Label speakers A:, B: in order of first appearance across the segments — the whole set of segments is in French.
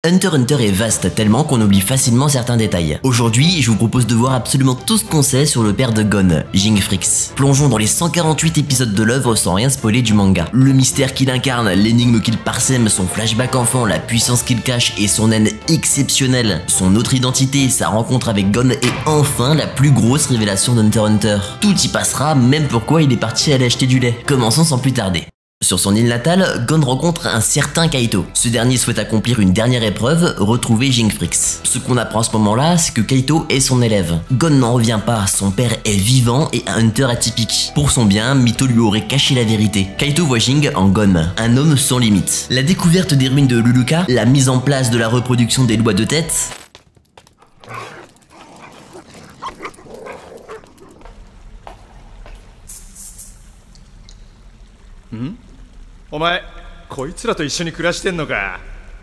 A: Hunter x Hunter est vaste tellement qu'on oublie facilement certains détails. Aujourd'hui, je vous propose de voir absolument tout ce qu'on sait sur le père de Gon, Ging Fricks. Plongeons dans les 148 épisodes de l'œuvre sans rien spoiler du manga. Le mystère qu'il incarne, l'énigme qu'il parsème, son flashback enfant, la puissance qu'il cache et son haine exceptionnelle, son autre identité, sa rencontre avec Gon et enfin la plus grosse révélation d'Hunter x Hunter. Tout y passera, même pourquoi il est parti aller acheter du lait. Commençons sans plus tarder. Sur son île natale, Gon rencontre un certain Kaito. Ce dernier souhaite accomplir une dernière épreuve, retrouver Ging Fricks. Ce qu'on apprend à ce moment-là, c'est que Kaito est son élève. Gon n'en revient pas, son père est vivant et un Hunter atypique. Pour son bien, Mito lui aurait caché la vérité. Kaito voit Ging en Gon, un homme sans limite. La découverte des ruines de Luluka, la mise en place de la reproduction des lois de tête,
B: Hmm? お前、こいつらと一緒に暮らしてんのか。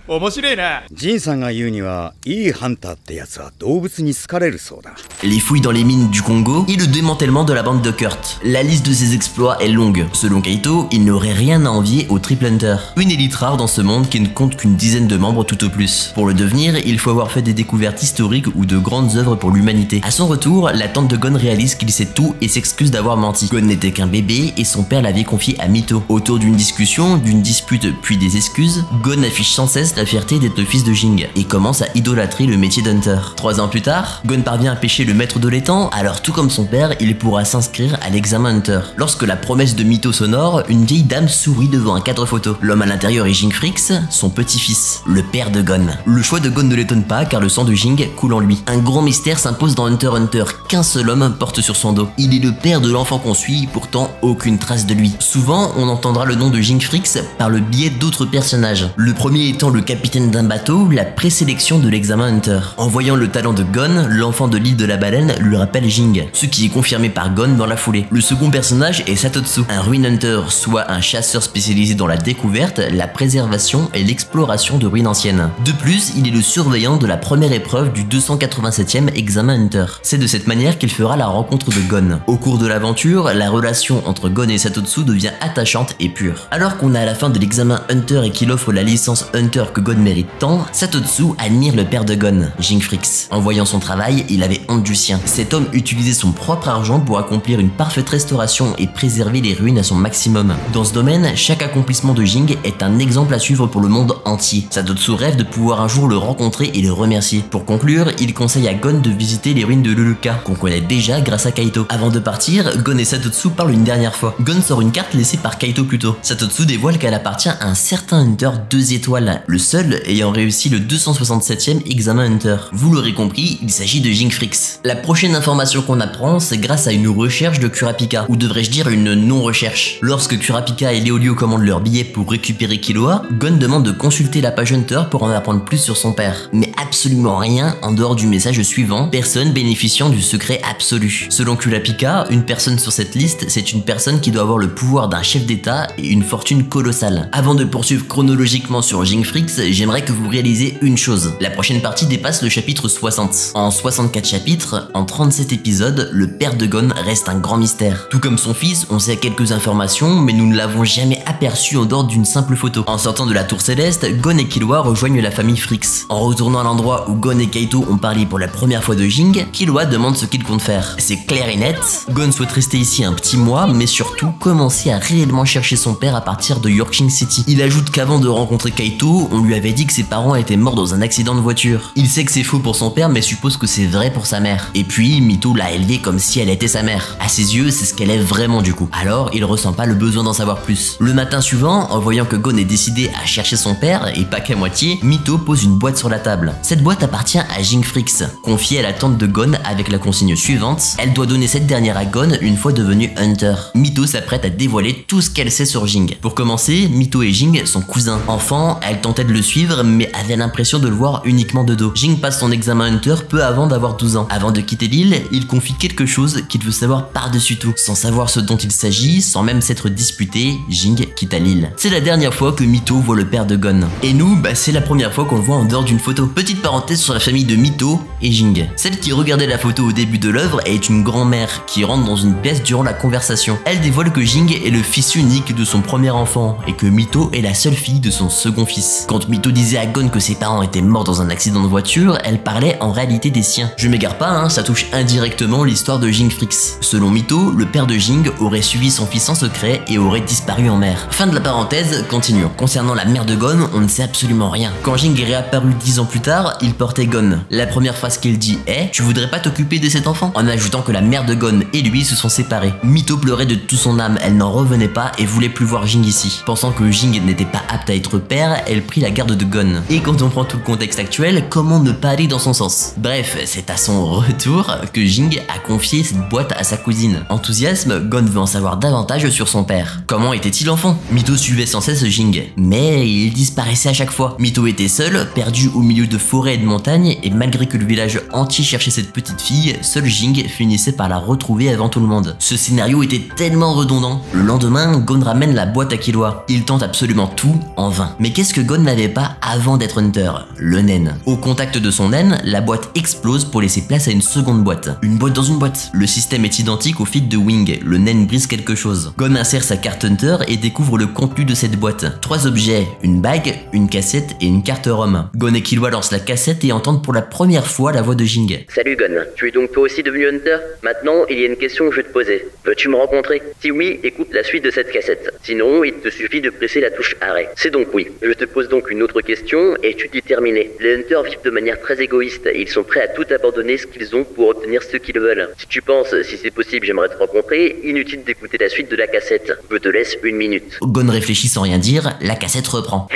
B: 面白いな。
C: ジンさんが言うには、いいハンターってやつは動物に好かれるそうだ。
A: les fouilles dans les mines du Congo et le démantèlement de la bande de Kurt. La liste de ses exploits est longue. Selon Kaito, il n'aurait rien à envier au Triple Hunter, une élite rare dans ce monde qui ne compte qu'une dizaine de membres tout au plus. Pour le devenir, il faut avoir fait des découvertes historiques ou de grandes œuvres pour l'humanité. À son retour, la tante de Gon réalise qu'il sait tout et s'excuse d'avoir menti. Gon n'était qu'un bébé et son père l'avait confié à Mito. Autour d'une discussion, d'une dispute puis des excuses, Gon affiche sans cesse la fierté d'être le fils de Ging et commence à idolâtrer le métier d'Hunter. 3 ans plus tard, Gon parvient à pêcher le maître de l'étang, alors tout comme son père, il pourra s'inscrire à l'examen Hunter. Lorsque la promesse de Mito s'honore, une vieille dame sourit devant un cadre photo. L'homme à l'intérieur est Ging Fricks, son petit-fils, le père de Gon. Le choix de Gon ne l'étonne pas car le sang de Ging coule en lui. Un grand mystère s'impose dans Hunter x Hunter qu'un seul homme porte sur son dos. Il est le père de l'enfant qu'on suit, pourtant aucune trace de lui. Souvent, on entendra le nom de Ging Fricks par le biais d'autres personnages. Le premier étant le capitaine d'un bateau, la présélection de l'examen Hunter. En voyant le talent de Gon, l'enfant de l'île de la baleine lui rappelle Ging, ce qui est confirmé par Gon dans la foulée. Le second personnage est Satotsu, un ruin hunter, soit un chasseur spécialisé dans la découverte, la préservation et l'exploration de ruines anciennes. De plus, il est le surveillant de la première épreuve du 287e examen Hunter. C'est de cette manière qu'il fera la rencontre de Gon. Au cours de l'aventure, la relation entre Gon et Satotsu devient attachante et pure. Alors qu'on est à la fin de l'examen Hunter et qu'il offre la licence Hunter que Gon mérite tant, Satotsu admire le père de Gon, Ging Fricks. En voyant son travail, il avait honte du sien. Cet homme utilisait son propre argent pour accomplir une parfaite restauration et préserver les ruines à son maximum. Dans ce domaine, chaque accomplissement de Ging est un exemple à suivre pour le monde entier. Satotsu rêve de pouvoir un jour le rencontrer et le remercier. Pour conclure, il conseille à Gon de visiter les ruines de Luluka, qu'on connaît déjà grâce à Kaito. Avant de partir, Gon et Satotsu parlent une dernière fois. Gon sort une carte laissée par Kaito plus tôt. Satotsu dévoile qu'elle appartient à un certain Hunter 2 étoiles, le seul ayant réussi le 267e examen Hunter. Vous l'aurez compris, il s'agit de Ging Fricks. La prochaine information qu'on apprend, c'est grâce à une recherche de Kurapika, ou devrais-je dire une non-recherche. Lorsque Kurapika et Léolio commandent leur billet pour récupérer Killua, Gon demande de consulter la page Hunter pour en apprendre plus sur son père. Mais absolument rien en dehors du message suivant, personne bénéficiant du secret absolu. Selon Kurapika, une personne sur cette liste, c'est une personne qui doit avoir le pouvoir d'un chef d'état et une fortune colossale. Avant de poursuivre chronologiquement sur Ging Fricks, j'aimerais que vous réalisez une chose. La prochaine partie dépasse le chapitre 60. En 64 chapitres, en 37 épisodes, le père de Gon reste un grand mystère. Tout comme son fils, on sait quelques informations, mais nous ne l'avons jamais aperçu en dehors d'une simple photo. En sortant de la tour céleste, Gon et Killua rejoignent la famille Fricks. En retournant à l'endroit où Gon et Kaito ont parlé pour la première fois de Ging, Killua demande ce qu'il compte faire. C'est clair et net, Gon souhaite rester ici un petit mois, mais surtout commencer à réellement chercher son père à partir de Yorkshire City. Il ajoute qu'avant de rencontrer Kaito, on lui avait dit que ses parents étaient morts dans un accident de voiture. Il sait que c'est faux pour son père mais suppose que c'est vrai pour sa mère. Et puis Mito l'a élevée comme si elle était sa mère. À ses yeux, c'est ce qu'elle est vraiment du coup. Alors il ressent pas le besoin d'en savoir plus. Le matin suivant, en voyant que Gon est décidé à chercher son père, et pas qu'à moitié, Mito pose une boîte sur la table. Cette boîte appartient à Ging Fricks, confiée à la tante de Gon avec la consigne suivante: elle doit donner cette dernière à Gon une fois devenu Hunter. Mito s'apprête à dévoiler tout ce qu'elle sait sur Ging. Pour commencer, Mito et Ging sont cousins. Enfant, elle tentait de le suivre mais avait l'impression de le voir uniquement de dos. Ging passe son examen Hunter peu avant d'avoir 12 ans. Avant de quitter l'île, il confie quelque chose qu'il veut savoir par-dessus tout. Sans savoir ce dont il s'agit, sans même s'être disputé, Ging Jing quitte à l'île. C'est la dernière fois que Mito voit le père de Gon. Et nous, c'est la première fois qu'on le voit en dehors d'une photo. Petite parenthèse sur la famille de Mito et Jing. Celle qui regardait la photo au début de l'œuvre est une grand-mère qui rentre dans une pièce durant la conversation. Elle dévoile que Jing est le fils unique de son premier enfant et que Mito est la seule fille de son second fils. Quand Mito disait à Gon que ses parents étaient morts dans un accident de voiture, elle parlait en réalité des siens. Je m'égare pas, ça touche indirectement l'histoire de Jing Frix. Selon Mito, le père de Jing aurait suivi son fils en secret et aurait disparu en mer. Fin de la parenthèse, continuons. Concernant la mère de Gon, on ne sait absolument rien. Quand Jing est réapparu 10 ans plus tard, il portait Gon. La première phrase qu'il dit est « Tu voudrais pas t'occuper de cet enfant ?» en ajoutant que la mère de Gon et lui se sont séparés. Mito pleurait de toute son âme, elle n'en revenait pas et voulait plus voir Jing ici. Pensant que Jing n'était pas apte à être père, elle prit la garde de Gon. Et quand on prend tout le contexte actuel, comment ne pas aller dans son sens? Bref, c'est à son retour que Jing a confié cette boîte à sa cousine. Enthousiasme, Gon veut en savoir davantage sur son père. Comment était-il enfant? Mito suivait sans cesse Jing, mais il disparaissait à chaque fois. Mito était seul, perdu au milieu de forêts et de montagnes, et malgré que le village entier cherchait cette petite fille, seul Jing finissait par la retrouver avant tout le monde. Ce scénario était tellement redondant. Le lendemain, Gon ramène la boîte à Killua. Il tente absolument tout en vain. Mais qu'est-ce que Gon n'avait pas avant d'être Hunter? Le naine. Au contact de son naine, la boîte explose pour laisser place à une seconde boîte. Une boîte dans une boîte. Le système est identique au feat de Wing. Le naine brise quelque chose. Gon insère sa carte Hunter et découvre le contenu de cette boîte. 3 objets, une bague, une cassette et une carte ROM. Gon et Killua lancent la cassette et entendent pour la première fois la voix de Jing.
D: Salut Gon, tu es donc toi aussi devenu Hunter? Maintenant, il y a une question que je vais te poser. Veux-tu me rencontrer? Si oui, écoute la suite de cette cassette. Sinon, il te suffit de presser la touche arrêt. C'est donc oui. Je te pose donc une autre question et tu dis terminé. Les Hunters vivent de manière très égoïste. Ils sont prêts à tout abandonner ce qu'ils ont pour obtenir ce qu'ils veulent. Si tu penses, si c'est possible, j'aimerais te rencontrer, inutile d'écouter la suite de la cassette. Je te laisse 1 minute.
A: Gon réfléchit sans rien dire, la cassette reprend.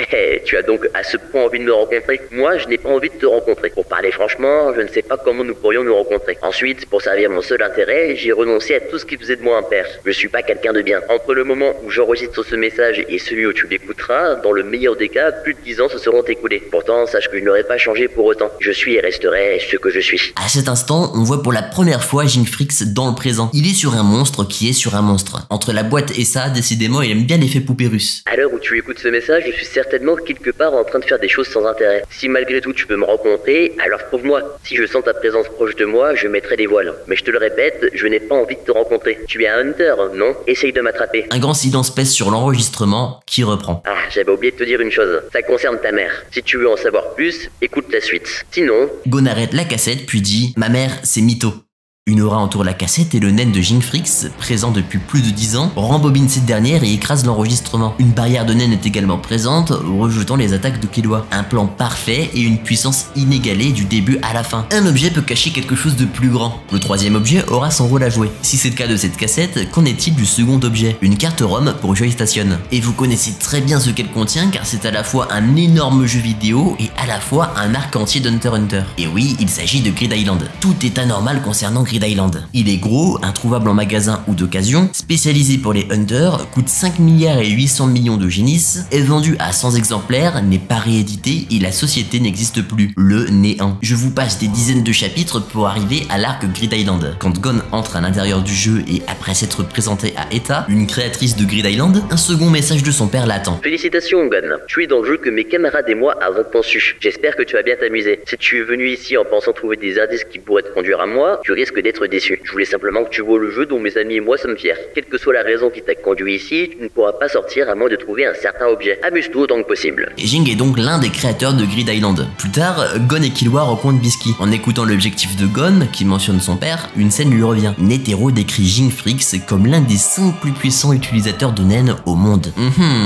D: Tu as donc à ce point envie de me rencontrer? Moi, je n'ai pas envie de te rencontrer. Pour parler franchement, je ne sais pas comment nous pourrions nous rencontrer. Ensuite, pour servir mon seul intérêt, j'ai renoncé à tout ce qui faisait de moi un père. Je suis pas quelqu'un de bien. Entre le moment où j'enregistre ce message et celui où tu l'écouteras, dans le meilleur des cas, plus de 10 ans se seront écoulés. Pourtant, sache que je n'aurais pas changé pour autant. Je suis et resterai ce que je suis.
A: À cet instant, on voit pour la première fois Jing Frix dans le présent. Il est sur un monstre qui est sur un monstre. Entre la boîte et ça, décidément, il aime bien l'effet poupée russe.
D: À l'heure où tu écoutes ce message, je suis certainement quelque part en train de faire des choses sans intérêt. Si malgré tout tu peux me rencontrer, alors prouve-moi. Si je sens ta présence proche de moi, je mettrai des voiles. Mais je te le répète, je n'ai pas envie de te rencontrer. Tu es un Hunter, non? Essaye de m'attraper.
A: Un grand silence pèse sur l'enregistrement qui reprend.
D: Ah, j'avais oublié de te dire une chose. Ça concerne ta mère. Si tu veux en savoir plus, écoute la suite. Sinon...
A: Gon arrête la cassette puis dit « Ma mère, c'est Mito ». Une aura entoure la cassette et le naine de Jing Frix, présent depuis plus de 10 ans, rembobine cette dernière et écrase l'enregistrement. Une barrière de naine est également présente, rejetant les attaques de Killua. Un plan parfait et une puissance inégalée du début à la fin. Un objet peut cacher quelque chose de plus grand. Le troisième objet aura son rôle à jouer. Si c'est le cas de cette cassette, qu'en est-il du second objet? Une carte ROM pour Joystation. Et vous connaissez très bien ce qu'elle contient car c'est à la fois un énorme jeu vidéo et à la fois un arc entier d'Hunter x Hunter. Et oui, il s'agit de Grid Island. Tout est anormal concernant Grid Island. Il est gros, introuvable en magasin ou d'occasion, spécialisé pour les hunters, coûte 5 milliards et 800 millions de génisses, est vendu à 100 exemplaires, n'est pas réédité et la société n'existe plus. Le néant. Je vous passe des dizaines de chapitres pour arriver à l'arc Grid Island. Quand Gon entre à l'intérieur du jeu et après s'être présenté à Etta, une créatrice de Grid Island, un second message de son père l'attend.
D: Félicitations Gon, tu es dans le jeu que mes camarades et moi avons conçu. J'espère que tu vas bien t'amuser. Si tu es venu ici en pensant trouver des indices qui pourraient te conduire à moi, tu risques d'être déçu. Je voulais simplement que tu vois le jeu dont mes amis et moi sommes fiers. Quelle que soit la raison qui t'a conduit ici, tu ne pourras pas sortir à moins de trouver un certain objet. Amuse-toi autant que possible.
A: Jing est donc l'un des créateurs de Grid Island. Plus tard, Gon et Killua rencontrent Bisky. En écoutant l'objectif de Gon, qui mentionne son père, une scène lui revient. Netero décrit Jing Frix comme l'un des 5 plus puissants utilisateurs de naines au monde.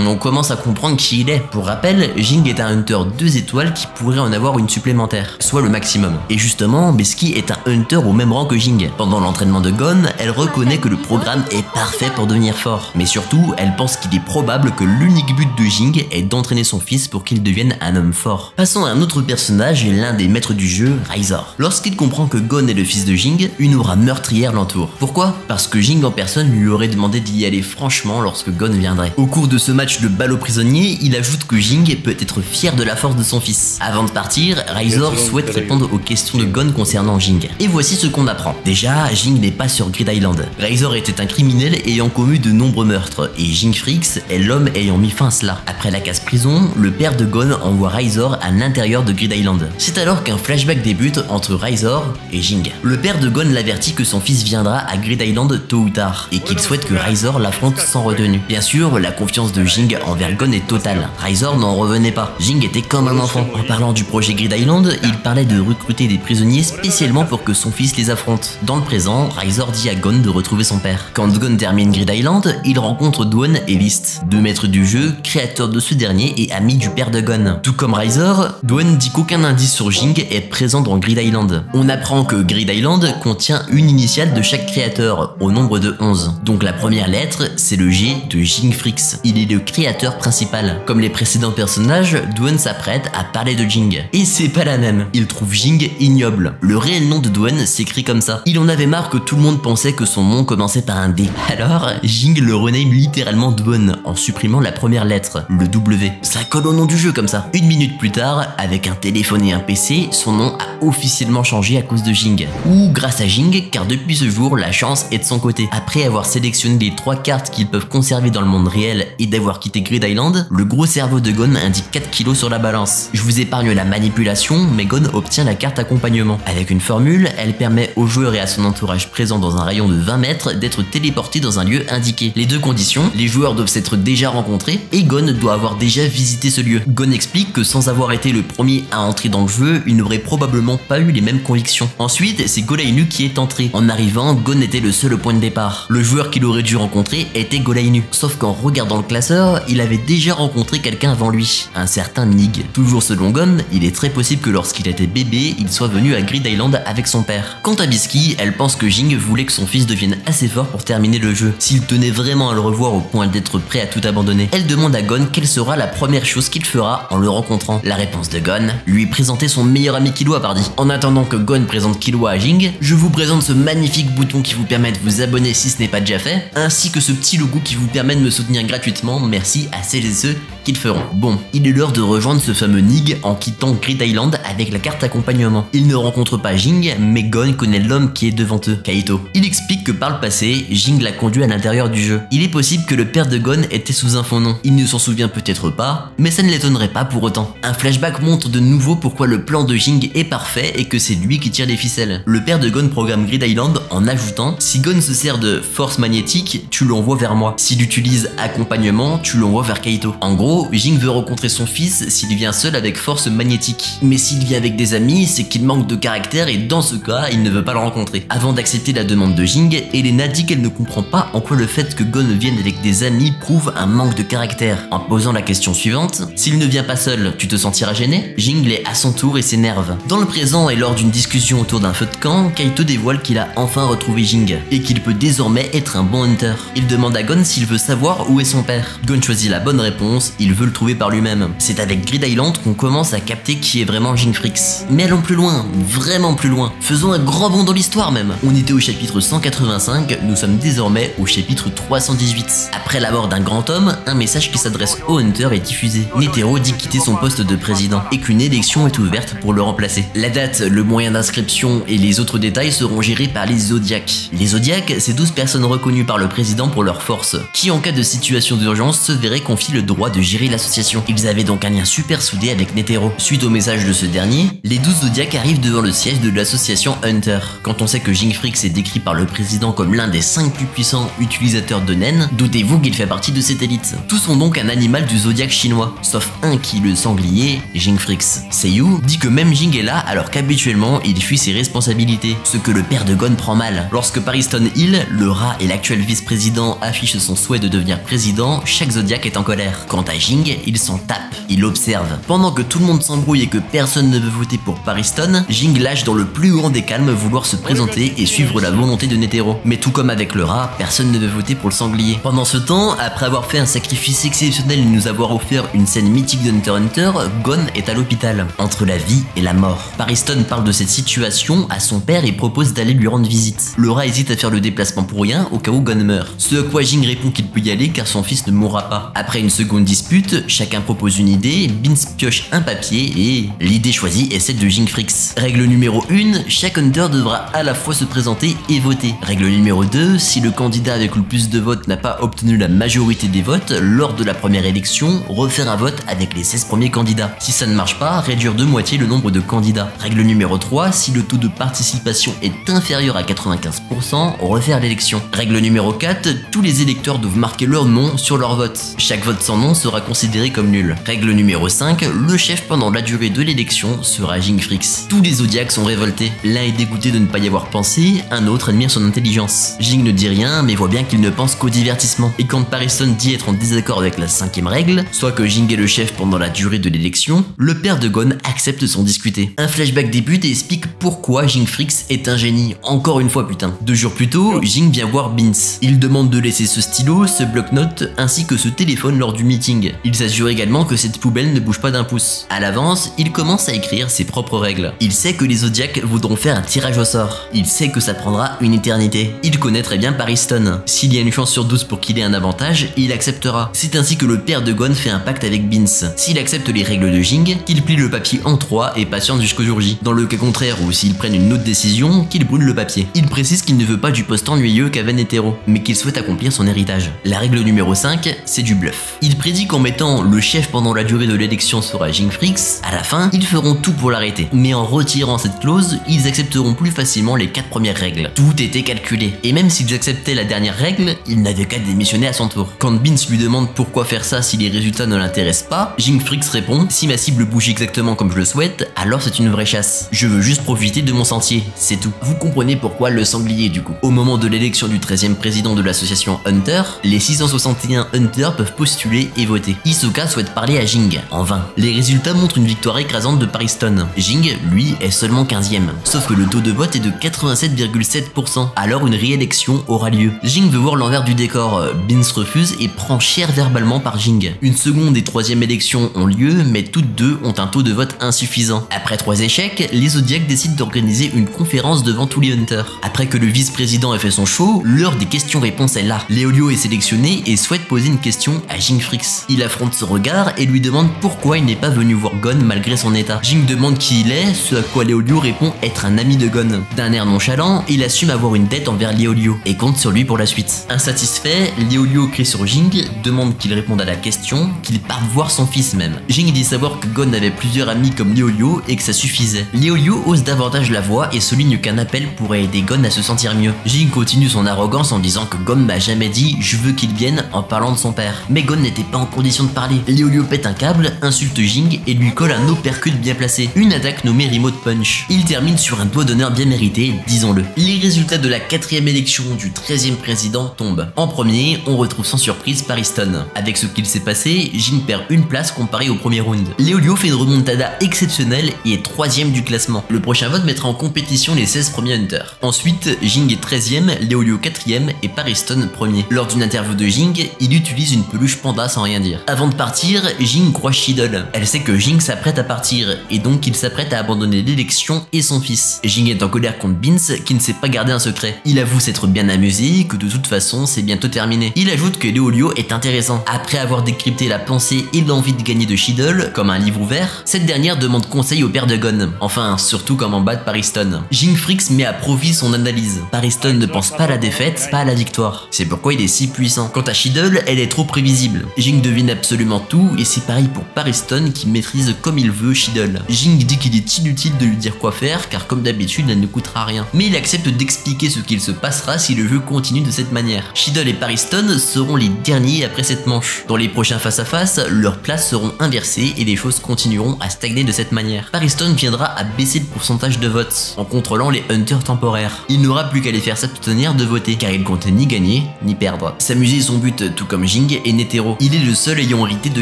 A: On commence à comprendre qui il est. Pour rappel, Jing est un Hunter 2 étoiles qui pourrait en avoir une supplémentaire, soit le maximum. Et justement, Bisky est un Hunter au même rang que Jing. Pendant l'entraînement de Gon, elle reconnaît que le programme est parfait pour devenir fort. Mais surtout, elle pense qu'il est probable que l'unique but de Jing est d'entraîner son fils pour qu'il devienne un homme fort. Passons à un autre personnage et l'un des maîtres du jeu, Razor. Lorsqu'il comprend que Gon est le fils de Jing, une aura meurtrière l'entoure. Pourquoi? Parce que Jing en personne lui aurait demandé d'y aller franchement lorsque Gon viendrait. Au cours de ce match de balle aux prisonniers, il ajoute que Jing peut être fier de la force de son fils. Avant de partir, Razor souhaite répondre aux questions de Gon concernant Jing. Et voici ce qu'on apprend. différent. Déjà, Jing n'est pas sur Grid Island. Razor était un criminel ayant commis de nombreux meurtres, et Jing Fricks est l'homme ayant mis fin à cela. Après la casse prison, le père de Gon envoie Razor à l'intérieur de Grid Island. C'est alors qu'un flashback débute entre Razor et Jing. Le père de Gon l'avertit que son fils viendra à Grid Island tôt ou tard, et qu'il souhaite que Razor l'affronte sans retenue. Bien sûr, la confiance de Jing envers Gon est totale. Razor n'en revenait pas. Jing était comme un enfant. En parlant du projet Grid Island, il parlait de recruter des prisonniers spécialement pour que son fils les affronte. Dans le présent, Razor dit à Gon de retrouver son père. Quand Gon termine Grid Island, il rencontre Dwayne et List, deux maîtres du jeu, créateurs de ce dernier et amis du père de Gon. Tout comme Razor, Dwayne dit qu'aucun indice sur Jing est présent dans Grid Island. On apprend que Grid Island contient une initiale de chaque créateur, au nombre de 11. Donc la première lettre, c'est le G de Jing Fricks. Il est le créateur principal. Comme les précédents personnages, Dwayne s'apprête à parler de Jing. Et c'est pas la même. Il trouve Jing ignoble. Le réel nom de Dwayne s'écrit comme ça. Il en avait marre que tout le monde pensait que son nom commençait par un D. Alors, Jing le rename littéralement Dwayne en supprimant la première lettre, le W. Ça colle au nom du jeu comme ça. Une minute plus tard, avec un téléphone et un PC, son nom a officiellement changé à cause de Jing. Ou grâce à Jing, car depuis ce jour, la chance est de son côté. Après avoir sélectionné les 3 cartes qu'ils peuvent conserver dans le monde réel et d'avoir quitté Grid Island, le gros cerveau de Gon indique 4 kilos sur la balance. Je vous épargne la manipulation, mais Gon obtient la carte accompagnement. Avec une formule, elle permet au joueur et à son entourage présent dans un rayon de 20 mètres d'être téléportés dans un lieu indiqué. Les deux conditions, les joueurs doivent s'être déjà rencontrés et Gon doit avoir déjà visité ce lieu. Gon explique que sans avoir été le premier à entrer dans le jeu, il n'aurait probablement pas eu les mêmes convictions. Ensuite, c'est Golainu qui est entré. En arrivant, Gon était le seul au point de départ. Le joueur qu'il aurait dû rencontrer était Golainu. Sauf qu'en regardant le classeur, il avait déjà rencontré quelqu'un avant lui, un certain Nig. Toujours selon Gon, il est très possible que lorsqu'il était bébé, il soit venu à Grid Island avec son père. Quant à Bisky, elle pense que Jing voulait que son fils devienne assez fort pour terminer le jeu, s'il tenait vraiment à le revoir au point d'être prêt à tout abandonner. Elle demande à Gon quelle sera la première chose qu'il fera en le rencontrant. La réponse de Gon, lui présenter son meilleur ami Killua pardi. En attendant que Gon présente Killua à Jing, je vous présente ce magnifique bouton qui vous permet de vous abonner si ce n'est pas déjà fait, ainsi que ce petit logo qui vous permet de me soutenir gratuitement, merci à celles et ceux qui le feront. Bon, il est l'heure de rejoindre ce fameux Nig en quittant Grid Island avec la carte accompagnement. Il ne rencontre pas Jing, mais Gon connaît l'homme qui est devant eux, Kaito. Il explique que par le passé, Jing l'a conduit à l'intérieur du jeu. Il est possible que le père de Gon était sous un faux nom. Il ne s'en souvient peut-être pas, mais ça ne l'étonnerait pas pour autant. Un flashback montre de nouveau pourquoi le plan de Jing est parfait et que c'est lui qui tire les ficelles. Le père de Gon programme Grid Island en ajoutant: si Gon se sert de force magnétique, tu l'envoies vers moi. S'il utilise accompagnement, tu l'envoies vers Kaito. En gros, Jing veut rencontrer son fils s'il vient seul avec force magnétique. Mais s'il vient avec des amis, c'est qu'il manque de caractère et dans ce cas, il ne veut pas le rencontrer. Avant d'accepter la demande de Jing, Elena dit qu'elle ne comprend pas en quoi le fait que Gon vienne avec des amis prouve un manque de caractère. En posant la question suivante: s'il ne vient pas seul, tu te sentiras gêné? Jing l'est à son tour et s'énerve. Dans le présent et lors d'une discussion autour d'un feu de camp, Kaito dévoile qu'il a enfin retrouvé Jing et qu'il peut désormais être un bon hunter. Il demande à Gon s'il veut savoir où est son père. Gon choisit la bonne réponse, il veut le trouver par lui-même. C'est avec Grid Island qu'on commence à capter qui est vraiment Jing Fricks. Mais allons plus loin, vraiment plus loin. Faisons un grand bond dans l'histoire même. On était au chapitre 185, nous sommes désormais au chapitre 318. Après la mort d'un grand homme, un message qui s'adresse aux Hunters est diffusé. Netero dit quitter son poste de président et qu'une élection est ouverte pour le remplacer. La date, le moyen d'inscription et les autres détails seront gérés par les Zodiacs. Les Zodiacs, c'est 12 personnes reconnues par le président pour leur force, qui en cas de situation d'urgence se verraient confier le droit de gérer l'association. Ils avaient donc un lien super soudé avec Netero. Suite au message de ce dernier, les 12 Zodiacs arrivent devant le siège de l'association Hunter. Quand on sait que Jing Fricks est décrit par le président comme l'un des 5 plus puissants utilisateurs de naines, doutez-vous qu'il fait partie de cette élite. Tous sont donc un animal du zodiaque chinois, sauf un qui, le sanglier, Jing Fricks. Seiyu dit que même Jing est là alors qu'habituellement il fuit ses responsabilités, ce que le père de Gon prend mal. Lorsque Pariston Hill, le rat et l'actuel vice-président affichent son souhait de devenir président, chaque zodiaque est en colère. Quant à Jing, il s'en tape, il observe. Pendant que tout le monde s'embrouille et que personne ne veut voter pour Pariston, Jing lâche dans le plus grand des calmes vouloir se présenter et suivre la volonté de Netero. Mais tout comme avec le rat, personne ne veut voter pour le sanglier. Pendant ce temps, après avoir fait un sacrifice exceptionnel et nous avoir offert une scène mythique de Hunter x Hunter, Gon est à l'hôpital, entre la vie et la mort. Pariston parle de cette situation à son père et propose d'aller lui rendre visite. Le rat hésite à faire le déplacement pour rien au cas où Gon meurt. Ce à quoi Jing répond qu'il peut y aller car son fils ne mourra pas. Après une seconde dispute, discutent, chacun propose une idée, Binz pioche un papier et l'idée choisie est celle de Ging Fricks. Règle numéro 1, chaque hunter devra à la fois se présenter et voter. Règle numéro 2, si le candidat avec le plus de votes n'a pas obtenu la majorité des votes lors de la première élection, refaire un vote avec les 16 premiers candidats. Si ça ne marche pas, réduire de moitié le nombre de candidats. Règle numéro 3, si le taux de participation est inférieur à 95%, refaire l'élection. Règle numéro 4, tous les électeurs doivent marquer leur nom sur leur vote. Chaque vote sans nom sera considéré comme nul. Règle numéro 5, le chef pendant la durée de l'élection sera Ging Fricks. Tous les Zodiacs sont révoltés. L'un est dégoûté de ne pas y avoir pensé, un autre admire son intelligence. Ging ne dit rien, mais voit bien qu'il ne pense qu'au divertissement. Et quand Pariston dit être en désaccord avec la 5e règle, soit que Ging est le chef pendant la durée de l'élection, le père de Gon accepte son discuter. Un flashback débute et explique pourquoi Ging Fricks est un génie. Encore une fois putain. 2 jours plus tôt, Ging vient voir Binz. Il demande de laisser ce stylo, ce bloc-notes, ainsi que ce téléphone lors du meeting. Il s'assure également que cette poubelle ne bouge pas d'un pouce. À l'avance, il commence à écrire ses propres règles. Il sait que les Zodiacs voudront faire un tirage au sort. Il sait que ça prendra une éternité. Il connaît très bien Pariston. S'il y a une chance sur 12 pour qu'il ait un avantage, il acceptera. C'est ainsi que le père de Gon fait un pacte avec Binz. S'il accepte les règles de Ging, qu'il plie le papier en 3 et patiente jusqu'au jour J. Dans le cas contraire ou s'ils prennent une autre décision, qu'il brûle le papier. Il précise qu'il ne veut pas du poste ennuyeux qu'Aven hétéro, mais qu'il souhaite accomplir son héritage. La règle numéro 5, c'est du bluff. Il prédit qu'en mettant le chef pendant la durée de l'élection sera Ging Fricks, à la fin, ils feront tout pour l'arrêter. Mais en retirant cette clause, ils accepteront plus facilement les 4 premières règles. Tout était calculé. Et même s'ils acceptaient la dernière règle, ils n'avaient qu'à démissionner à son tour. Quand Binz lui demande pourquoi faire ça si les résultats ne l'intéressent pas, Ging Fricks répond: si ma cible bouge exactement comme je le souhaite, alors c'est une vraie chasse. Je veux juste profiter de mon sentier, c'est tout. Vous comprenez pourquoi le sanglier du coup. Au moment de l'élection du 13e président de l'association Hunter, les 661 Hunters peuvent postuler et voter. Hisoka souhaite parler à Ging, en vain. Les résultats montrent une victoire écrasante de Pariston. Ging, lui, est seulement 15e. Sauf que le taux de vote est de 87,7%. Alors une réélection aura lieu. Ging veut voir l'envers du décor. Binz refuse et prend cher verbalement par Ging. Une seconde et 3e élection ont lieu, mais toutes deux ont un taux de vote insuffisant. Après 3 échecs, les Zodiacs décident d'organiser une conférence devant tous les Hunters. Après que le vice-président ait fait son show, l'heure des questions-réponses est là. Léolio est sélectionné et souhaite poser une question à Ging Fricks. Il affronte ce regard et lui demande pourquoi il n'est pas venu voir Gon malgré son état. Ging demande qui il est, ce à quoi Léolio répond être un ami de Gon. D'un air nonchalant, il assume avoir une dette envers Léolio et compte sur lui pour la suite. Insatisfait, Léolio crie sur Ging, demande qu'il réponde à la question, qu'il parte voir son fils même. Ging dit savoir que Gon avait plusieurs amis comme Léolio et que ça suffisait. Léolio ose davantage la voix et souligne qu'un appel pourrait aider Gon à se sentir mieux. Ging continue son arrogance en disant que Gon n'a jamais dit « je veux qu'il vienne » en parlant de son père. Mais Gon n'était pas en condition de parler. Léolio pète un câble, insulte Ging et lui colle un uppercut bien placé. Une attaque nommée Remote Punch. Il termine sur un doigt d'honneur bien mérité, disons-le. Les résultats de la 4e élection du 13e président tombent. En premier, on retrouve sans surprise Pariston. Avec ce qu'il s'est passé, Ging perd une place comparé au premier round. Léolio fait une remontada exceptionnelle et est 3e du classement. Le prochain vote mettra en compétition les 16 premiers Hunters. Ensuite, Ging est 13e, Léolio 4e et Pariston 1er. Lors d'une interview de Ging, il utilise une peluche panda sans rien dire. Avant de partir, Ging croit Shiddle. Elle sait que Ging s'apprête à partir et donc il s'apprête à abandonner l'élection et son fils. Ging est en colère contre Binz qui ne sait pas garder un secret. Il avoue s'être bien amusé, que de toute façon c'est bientôt terminé. Il ajoute que Léolio est intéressant. Après avoir décrypté la pensée et l'envie de gagner de Shiddle, comme un livre ouvert, cette dernière demande conseil au père de Gon. Enfin, surtout comment battre Pariston. Ging Fricks met à profit son analyse. Pariston ne pense pas à la défaite, pas à la victoire. C'est pourquoi il est si puissant. Quant à Shiddle, elle est trop prévisible. Ging devine absolument tout et c'est pareil pour Pariston qui maîtrise comme il veut Shiddle. Ging dit qu'il est inutile de lui dire quoi faire car comme d'habitude elle ne coûtera rien. Mais il accepte d'expliquer ce qu'il se passera si le jeu continue de cette manière. Shiddle et Pariston seront les derniers après cette manche. Dans les prochains face-à-face, leurs places seront inversées et les choses continueront à stagner de cette manière. Pariston viendra à baisser le pourcentage de votes en contrôlant les Hunters temporaires. Il n'aura plus qu'à les faire s'abstenir de voter car il compte ni gagner ni perdre. S'amuser est son but, tout comme Ging est Netero. Il est le seul ayant hérité de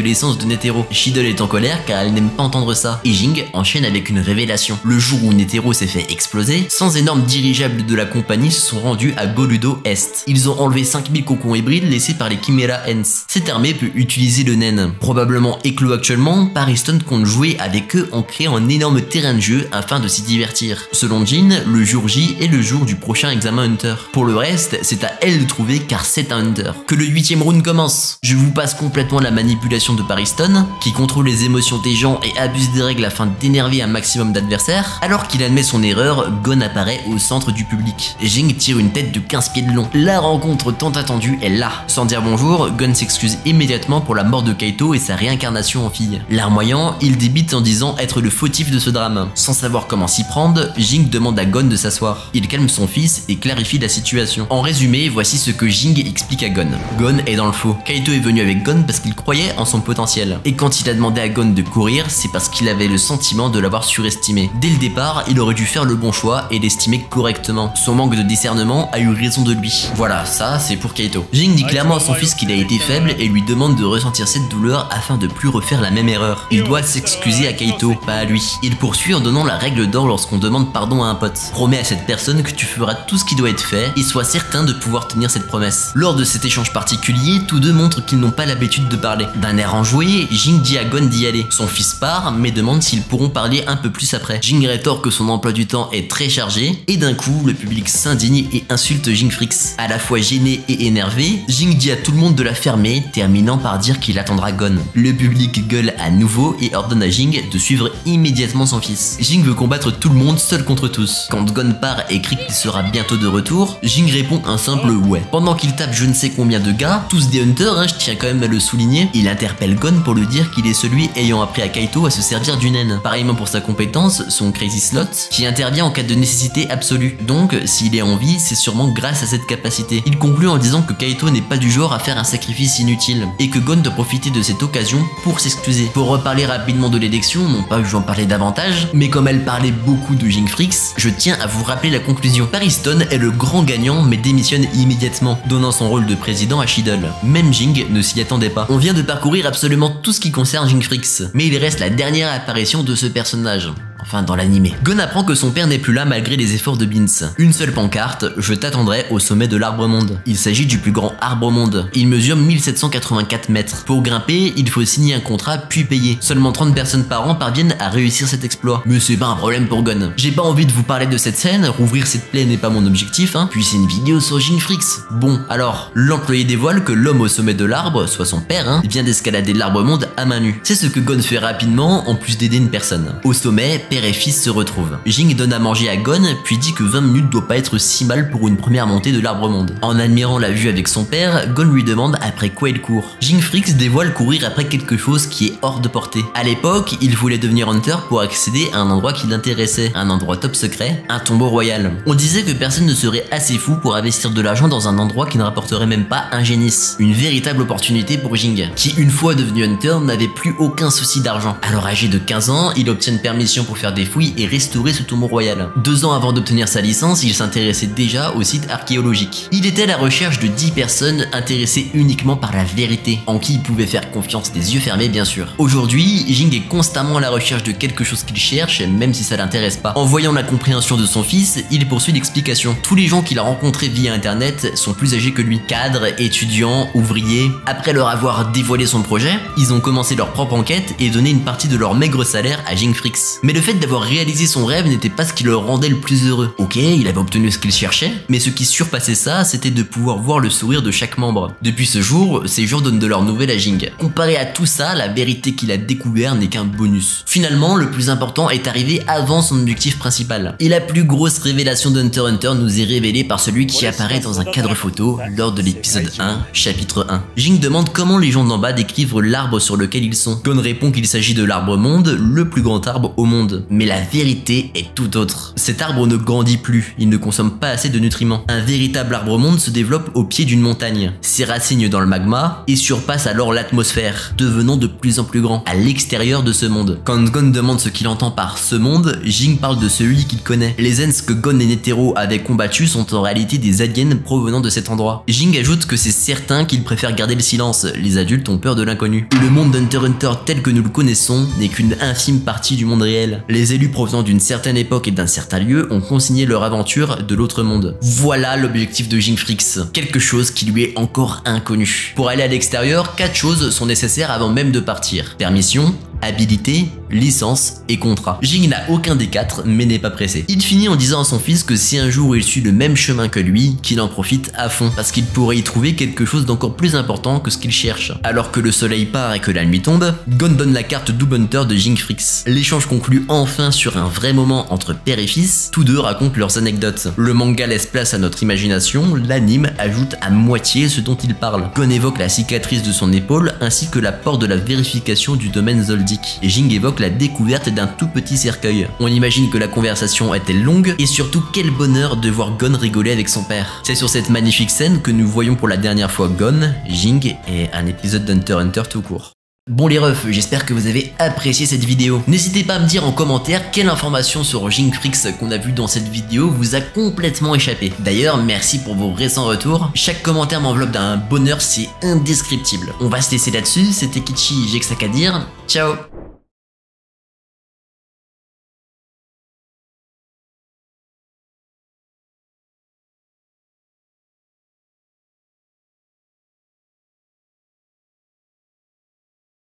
A: l'essence de Netero. Shiddle est en colère car elle n'aime pas entendre ça et Ging enchaîne avec une révélation. Le jour où Netero s'est fait exploser, 100 énormes dirigeables de la compagnie se sont rendus à Goludo Est. Ils ont enlevé 5000 cocons hybrides laissés par les Chimera Ents. Cette armée peut utiliser le naine. Probablement éclos actuellement, Pariston compte jouer avec eux en créant un énorme terrain de jeu afin de s'y divertir. Selon Jin, le jour J est le jour du prochain examen Hunter. Pour le reste, c'est à elle de trouver car c'est un Hunter. Que le 8e round commence. Je vous passe complètement complètement la manipulation de Pariston, qui contrôle les émotions des gens et abuse des règles afin d'énerver un maximum d'adversaires. Alors qu'il admet son erreur, Gon apparaît au centre du public. Jing tire une tête de 15 pieds de long. La rencontre tant attendue est là. Sans dire bonjour, Gon s'excuse immédiatement pour la mort de Kaito et sa réincarnation en fille. Larmoyant, il débite en disant être le fautif de ce drame. Sans savoir comment s'y prendre, Jing demande à Gon de s'asseoir. Il calme son fils et clarifie la situation. En résumé, voici ce que Jing explique à Gon. Gon est dans le faux. Kaito est venu avec Gon parce qu'il croyait en son potentiel. Et quand il a demandé à Gon de courir, c'est parce qu'il avait le sentiment de l'avoir surestimé. Dès le départ, il aurait dû faire le bon choix et l'estimer correctement. Son manque de discernement a eu raison de lui. Voilà, ça c'est pour Kaito. Jing dit clairement à son fils qu'il a été faible et lui demande de ressentir cette douleur afin de plus refaire la même erreur. Il doit s'excuser à Kaito, pas à lui. Il poursuit en donnant la règle d'or lorsqu'on demande pardon à un pote. Promets à cette personne que tu feras tout ce qui doit être fait et sois certain de pouvoir tenir cette promesse. Lors de cet échange particulier, tous deux montrent qu'ils n'ont pas l'habitude de parler. D'un air enjoué, Jing dit à Gon d'y aller. Son fils part, mais demande s'ils pourront parler un peu plus après. Jing rétorque que son emploi du temps est très chargé, et d'un coup, le public s'indigne et insulte Jing Frix. À la fois gêné et énervé, Jing dit à tout le monde de la fermer, terminant par dire qu'il attendra Gon. Le public gueule à nouveau et ordonne à Jing de suivre immédiatement son fils. Jing veut combattre tout le monde seul contre tous. Quand Gon part et crie qu'il sera bientôt de retour, Jing répond un simple ouais. Pendant qu'il tape je ne sais combien de gars, tous des hunters, je tiens quand même à le souligner, il interpelle Gon pour lui dire qu'il est celui ayant appris à Kaito à se servir du nen. Pareillement pour sa compétence, son Crazy Slot, qui intervient en cas de nécessité absolue. Donc, s'il est en vie, c'est sûrement grâce à cette capacité. Il conclut en disant que Kaito n'est pas du genre à faire un sacrifice inutile, et que Gon doit profiter de cette occasion pour s'excuser. Pour reparler rapidement de l'élection, non pas que je vais en parler davantage, mais comme elle parlait beaucoup de Jing Frix, je tiens à vous rappeler la conclusion. Pariston est le grand gagnant mais démissionne immédiatement, donnant son rôle de président à Shiddle. Même Jing ne s'y attendait pas. On vient de parcourir absolument tout ce qui concerne Jing Frix, mais il reste la dernière apparition de ce personnage. Enfin, dans l'animé. Gon apprend que son père n'est plus là malgré les efforts de Beans. Une seule pancarte, je t'attendrai au sommet de l'arbre monde. Il s'agit du plus grand arbre au monde. Il mesure 1784 mètres. Pour grimper, il faut signer un contrat puis payer. Seulement 30 personnes par an parviennent à réussir cet exploit. Mais c'est pas un problème pour Gon. J'ai pas envie de vous parler de cette scène, rouvrir cette plaie n'est pas mon objectif, puis c'est une vidéo sur Jing Frix. Bon, alors, l'employé dévoile que l'homme au sommet de l'arbre, soit son père, vient d'escalader l'arbre monde à main nue. C'est ce que Gon fait rapidement, en plus d'aider une personne. Au sommet, père et fils se retrouvent. Jing donne à manger à Gon, puis dit que 20 minutes doit pas être si mal pour une première montée de l'arbre monde. En admirant la vue avec son père, Gon lui demande après quoi il court. Jing Frix dévoile courir après quelque chose qui est hors de portée. À l'époque, il voulait devenir hunter pour accéder à un endroit qui l'intéressait, un endroit top secret, un tombeau royal. On disait que personne ne serait assez fou pour investir de l'argent dans un endroit qui ne rapporterait même pas un génisse. Une véritable opportunité pour Jing, qui une fois devenu hunter n'avait plus aucun souci d'argent. Alors âgé de 15 ans, il obtient une permission pour faire des fouilles et restaurer ce tombeau royal. 2 ans avant d'obtenir sa licence, il s'intéressait déjà au site archéologique. Il était à la recherche de 10 personnes intéressées uniquement par la vérité, en qui il pouvait faire confiance des yeux fermés bien sûr. Aujourd'hui, Jing est constamment à la recherche de quelque chose qu'il cherche, même si ça l'intéresse pas. En voyant la compréhension de son fils, il poursuit l'explication. Tous les gens qu'il a rencontrés via internet sont plus âgés que lui. Cadres, étudiants, ouvriers. Après leur avoir dévoilé son projet, ils ont commencé leur propre enquête et donné une partie de leur maigre salaire à Jing Frix. Mais le fait d'avoir réalisé son rêve n'était pas ce qui le rendait le plus heureux. Ok, il avait obtenu ce qu'il cherchait, mais ce qui surpassait ça, c'était de pouvoir voir le sourire de chaque membre. Depuis ce jour, ces gens donnent de leurs nouvelles à Jing. Comparé à tout ça, la vérité qu'il a découvert n'est qu'un bonus. Finalement, le plus important est arrivé avant son objectif principal. Et la plus grosse révélation d'Hunter x Hunter nous est révélée par celui qui apparaît dans un cadre photo lors de l'épisode 1, chapitre 1. Jing demande comment les gens d'en bas décrivent l'arbre sur lequel ils sont. Gon répond qu'il s'agit de l'arbre monde, le plus grand arbre au monde. Mais la vérité est tout autre. Cet arbre ne grandit plus, il ne consomme pas assez de nutriments. Un véritable arbre monde se développe au pied d'une montagne, s'éracigne dans le magma et surpasse alors l'atmosphère, devenant de plus en plus grand, à l'extérieur de ce monde. Quand Gon demande ce qu'il entend par ce monde, Jing parle de celui qu'il connaît. Les Ents que Gon et Netero avaient combattus sont en réalité des aliens provenant de cet endroit. Jing ajoute que c'est certain qu'il préfère garder le silence, les adultes ont peur de l'inconnu. Le monde d'Hunter x Hunter tel que nous le connaissons n'est qu'une infime partie du monde réel. Les élus provenant d'une certaine époque et d'un certain lieu ont consigné leur aventure de l'autre monde. Voilà l'objectif de Jing Frix, quelque chose qui lui est encore inconnu. Pour aller à l'extérieur, 4 choses sont nécessaires avant même de partir. Permission, habilité, licence et contrat. Jing n'a aucun des quatre, mais n'est pas pressé. Il finit en disant à son fils que si un jour il suit le même chemin que lui, qu'il en profite à fond, parce qu'il pourrait y trouver quelque chose d'encore plus important que ce qu'il cherche. Alors que le soleil part et que la nuit tombe, Gon donne la carte Double Hunter de Jing Frix. L'échange conclut enfin sur un vrai moment entre père et fils, tous deux racontent leurs anecdotes. Le manga laisse place à notre imagination, l'anime ajoute à moitié ce dont il parle. Gon évoque la cicatrice de son épaule ainsi que l'apport de la vérification du domaine Zoldyck. Et Jing évoque la découverte d'un tout petit cercueil. On imagine que la conversation était longue et surtout quel bonheur de voir Gon rigoler avec son père. C'est sur cette magnifique scène que nous voyons pour la dernière fois Gon, Jing et un épisode d'Hunter x Hunter tout court. Bon les refs, j'espère que vous avez apprécié cette vidéo. N'hésitez pas à me dire en commentaire quelle information sur Jing Frix qu'on a vu dans cette vidéo vous a complètement échappé. D'ailleurs, merci pour vos récents retours. Chaque commentaire m'enveloppe d'un bonheur, c'est indescriptible. On va se laisser là-dessus, c'était Kichi, j'ai que ça qu'à dire. Ciao.